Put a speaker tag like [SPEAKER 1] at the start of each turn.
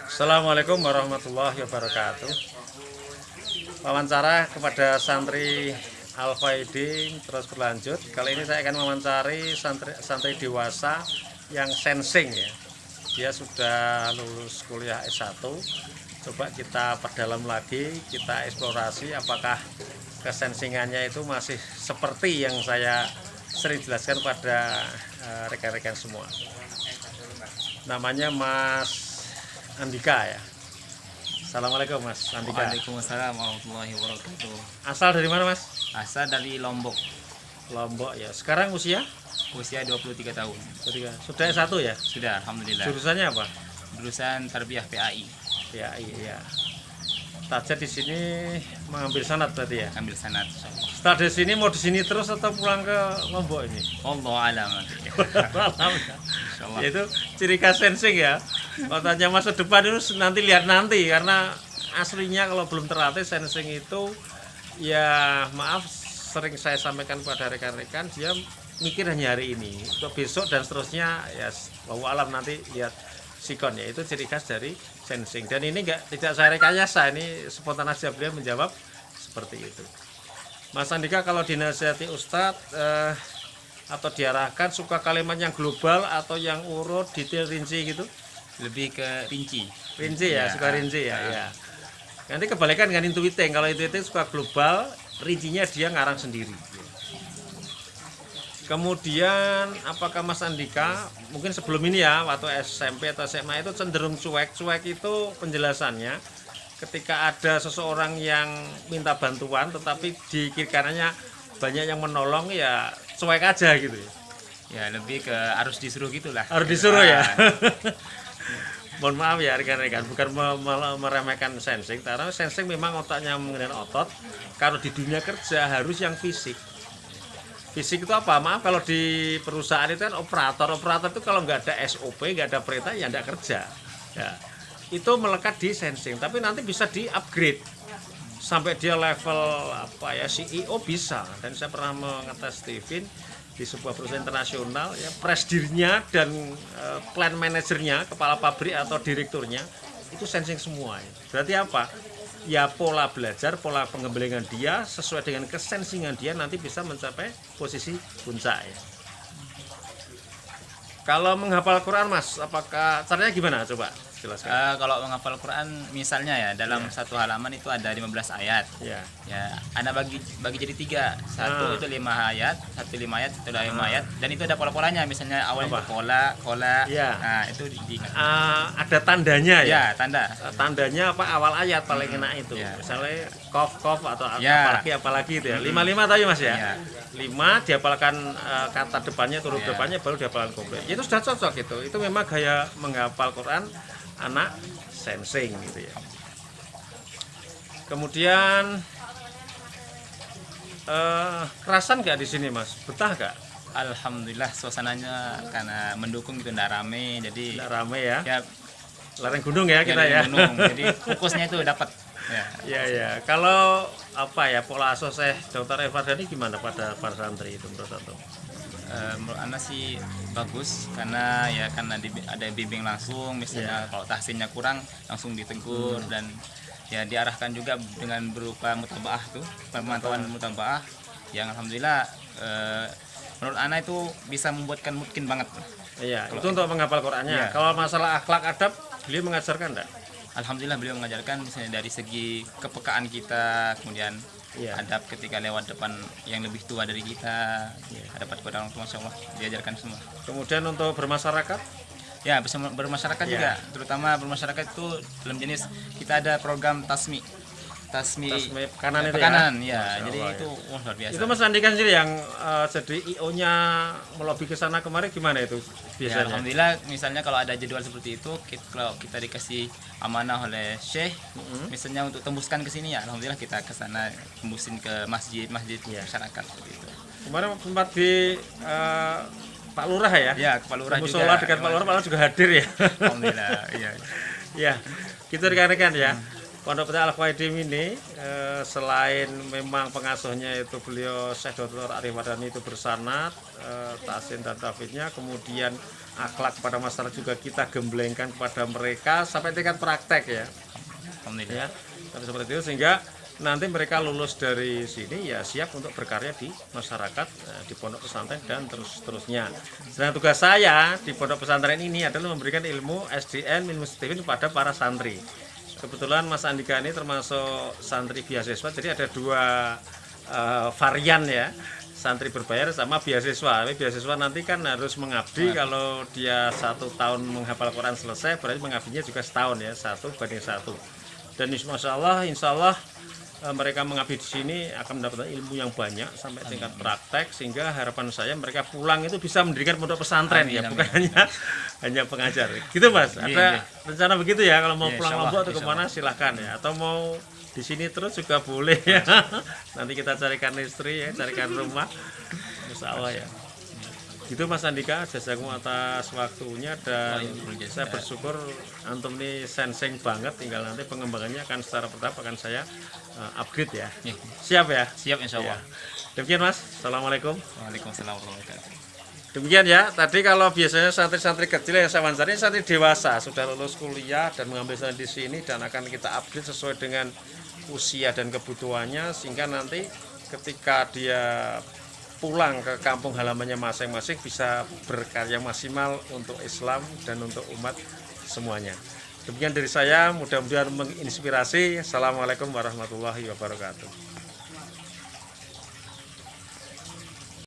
[SPEAKER 1] Assalamualaikum warahmatullahi wabarakatuh. Wawancara kepada santri Al-Faidin terus berlanjut. Kali ini saya akan mewawancari santri dewasa yang sensing ya. Dia sudah lulus kuliah S1. Coba kita perdalam lagi, kita eksplorasi apakah kesensingannya itu masih seperti yang saya sering jelaskan pada rekan-rekan semua. Namanya Mas Andika ya. Assalamualaikum Mas Andika.
[SPEAKER 2] Waalaikumsalam warahmatullahi wabarakatuh.
[SPEAKER 1] Asal dari mana Mas?
[SPEAKER 2] Asal dari Lombok.
[SPEAKER 1] Lombok ya. Sekarang usia?
[SPEAKER 2] Usia 23 tahun.
[SPEAKER 1] Sudah S1 ya?
[SPEAKER 2] Sudah, alhamdulillah.
[SPEAKER 1] Jurusannya apa?
[SPEAKER 2] Jurusan Tarbiyah PAI.
[SPEAKER 1] PAI ya. Tajat di sini mengambil sanad berarti ya?
[SPEAKER 2] Ambil sanad.
[SPEAKER 1] Setelah di sini mau di sini terus atau pulang ke Lombok ini?
[SPEAKER 2] Allah alam. Insyaallah.
[SPEAKER 1] Itu ciri khas sensing ya. Kalau tanya masa depan itu nanti lihat nanti, karena aslinya kalau belum terlatih sensing itu ya maaf sering saya sampaikan pada rekan-rekan, dia mikir hanya hari ini, untuk besok dan seterusnya ya wallahu alam, nanti lihat sikon ya. Itu ciri khas dari sensing, dan ini tidak saya rekayasa, ini spontan aja beliau menjawab seperti itu. Mas Andika, kalau dinasihati Ustadz atau diarahkan, suka kalimat yang global atau yang urut, detail, rinci gitu?
[SPEAKER 2] Lebih ke rinci.
[SPEAKER 1] Rinci ya, suka rinci ya, ya. Nanti kebalikan dengan intuiting, kalau intuiting suka global, rincinya dia ngarang sendiri. Kemudian apakah Mas Andika mungkin sebelum ini ya, waktu SMP atau SMA itu cenderung cuek itu penjelasannya ketika ada seseorang yang minta bantuan tetapi di kiri kanannya banyak yang menolong, ya cuek aja gitu ya?
[SPEAKER 2] Ya lebih ke harus disuruh gitulah.
[SPEAKER 1] Harus disuruh ya. Mohon maaf ya rekan-rekan, bukan meremehkan sensing, karena sensing memang otaknya mengenai otot. Kalau di dunia kerja harus yang fisik. Fisik itu apa? Maaf, kalau di perusahaan itu kan operator itu kalau nggak ada SOP, nggak ada perintah, ya nggak kerja. Ya, itu melekat di sensing, tapi nanti bisa di upgrade sampai dia level apa ya, CEO bisa. Dan saya pernah mengetes Steven di sebuah perusahaan internasional ya, presidennya dan plan manajernya, kepala pabrik atau direkturnya itu sensing semua ya. Berarti apa? Ya pola belajar, pola pengembangan dia sesuai dengan kesensingan dia nanti bisa mencapai posisi puncak ya. Kalau menghafal Quran Mas, apakah caranya gimana? Coba jelaskan.
[SPEAKER 2] Kalau menghafal Quran misalnya ya, dalam satu halaman itu ada 15 ayat.
[SPEAKER 1] Ya.
[SPEAKER 2] Ya, Anda bagi jadi 3. Satu itu 5 ayat, satu 5 ayat, satu 5 ayat, dan itu ada pola-polanya. Misalnya awalnya kola.
[SPEAKER 1] Ya.
[SPEAKER 2] Nah, itu diingat.
[SPEAKER 1] Ada tandanya ya.
[SPEAKER 2] Ya, tanda.
[SPEAKER 1] Tandanya apa, awal ayat paling enak itu.
[SPEAKER 2] Ya.
[SPEAKER 1] Misalnya kof atau
[SPEAKER 2] Ya.
[SPEAKER 1] apalagi itu ya. 5 tadi Mas ya.
[SPEAKER 2] Ya.
[SPEAKER 1] 5 dihafalkan kata depannya, huruf
[SPEAKER 2] Ya.
[SPEAKER 1] depannya, baru dihafalkan komplit. Itu sudah cocok itu. Itu memang gaya menghafal Quran anak sensing gitu ya. Kemudian kerasan nggak di sini Mas? Betah nggak?
[SPEAKER 2] Alhamdulillah suasananya karena mendukung gitu, nggak rame, jadi
[SPEAKER 1] Nggak rame ya?
[SPEAKER 2] ya
[SPEAKER 1] Lereng gunung ya kita
[SPEAKER 2] dari
[SPEAKER 1] ya.
[SPEAKER 2] gunung, jadi fokusnya itu dapat. Ya.
[SPEAKER 1] Iya ya. Kalau apa ya, pola asuh Syekh Dr. Evardhani gimana pada para santri itu menurut Anda?
[SPEAKER 2] Menurut Anda sih bagus, karena ya karena ada bimbing langsung, misalnya kalau tahsinnya kurang langsung ditegur, dan ya diarahkan juga dengan berupa mutabaah tuh, pemantauan mutabaah yang alhamdulillah menurut Anda itu bisa membuatkan mungkin banget.
[SPEAKER 1] Iya, itu untuk menghafal Qurannya.
[SPEAKER 2] Iya.
[SPEAKER 1] Kalau masalah akhlak adab, beliau mengajarkan enggak?
[SPEAKER 2] Alhamdulillah beliau mengajarkan, misalnya dari segi kepekaan kita, kemudian adab ketika lewat depan yang lebih tua dari kita, dapat kepada orang tua, Masya Allah, diajarkan semua.
[SPEAKER 1] Kemudian untuk bermasyarakat,
[SPEAKER 2] Ya, bisa bermasyarakat juga, terutama bermasyarakat itu dalam jenis kita ada program tasmi
[SPEAKER 1] kanan itu
[SPEAKER 2] pekanan,
[SPEAKER 1] ya.
[SPEAKER 2] ya. Jadi
[SPEAKER 1] Allah,
[SPEAKER 2] itu luar biasa.
[SPEAKER 1] Itu Mas Andika sendiri yang jadi IO-nya melobi ke sana kemarin, gimana itu
[SPEAKER 2] Ya,
[SPEAKER 1] biasanya?
[SPEAKER 2] alhamdulillah, misalnya kalau ada jadwal seperti itu, kalau kita dikasih amanah oleh Syekh, misalnya untuk tembuskan ke sini, ya alhamdulillah kita ke sana tembusin ke masjid masyarakat seperti itu.
[SPEAKER 1] Kemarin sempat di Pak Lurah ya?
[SPEAKER 2] Ya, Kepala Lurah juga.
[SPEAKER 1] Musola dekat Pak Lurah juga hadir ya.
[SPEAKER 2] Alhamdulillah, iya.
[SPEAKER 1] Ya, gitu rekan-rekan ya. Pondok Pesantren Al-Faidin ini selain memang pengasuhnya itu beliau Syekh Dr. Arif Wadani itu bersanad, tahsin dan tahfidnya, kemudian akhlak kepada masyarakat juga kita gemblengkan kepada mereka sampai tingkat praktek ya.
[SPEAKER 2] Alhamdulillah.
[SPEAKER 1] Ya, tapi seperti itu sehingga nanti mereka lulus dari sini ya siap untuk berkarya di masyarakat, di pondok pesantren dan terus-terusnya. Sedang tugas saya di pondok pesantren ini adalah memberikan ilmu SDN ilmu STIM kepada para santri. Kebetulan Mas Andika ini termasuk santri beasiswa, jadi ada dua varian ya, santri berbayar sama beasiswa. Tapi beasiswa nanti kan harus mengabdi, kalau dia 1 tahun menghafal Quran selesai berarti mengabdinya juga setahun ya, 1:1. Dan insya Allah mereka mengabdi di sini akan mendapatkan ilmu yang banyak sampai tingkat praktek, sehingga harapan saya mereka pulang itu bisa mendirikan pondok pesantren ya, bukan hanya pengajar. Gitu Mas, ada rencana begitu ya, kalau mau pulang Lombok atau kemana silahkan ya, atau mau di sini terus juga boleh ya. Nanti kita carikan istri ya, carikan rumah, insya Allah ya. Gitu Mas Andika, jazakum atas waktunya, dan saya bersyukur antum ini sensing banget, tinggal nanti pengembangannya akan secara bertahap akan saya upgrade ya. Siap ya?
[SPEAKER 2] Siap insya Allah.
[SPEAKER 1] Demikian Mas, Assalamualaikum.
[SPEAKER 2] Waalaikumsalam warahmatullahi wabarakatuh.
[SPEAKER 1] Demikian ya, tadi kalau biasanya santri-santri kecil yang saya wawancari santri dewasa, sudah lulus kuliah dan mengambil santri di sini, dan akan kita upgrade sesuai dengan usia dan kebutuhannya, sehingga nanti ketika dia pulang ke kampung halamannya masing-masing bisa berkarya maksimal untuk Islam dan untuk umat semuanya. Demikian dari saya, mudah-mudahan menginspirasi. Assalamualaikum warahmatullahi wabarakatuh.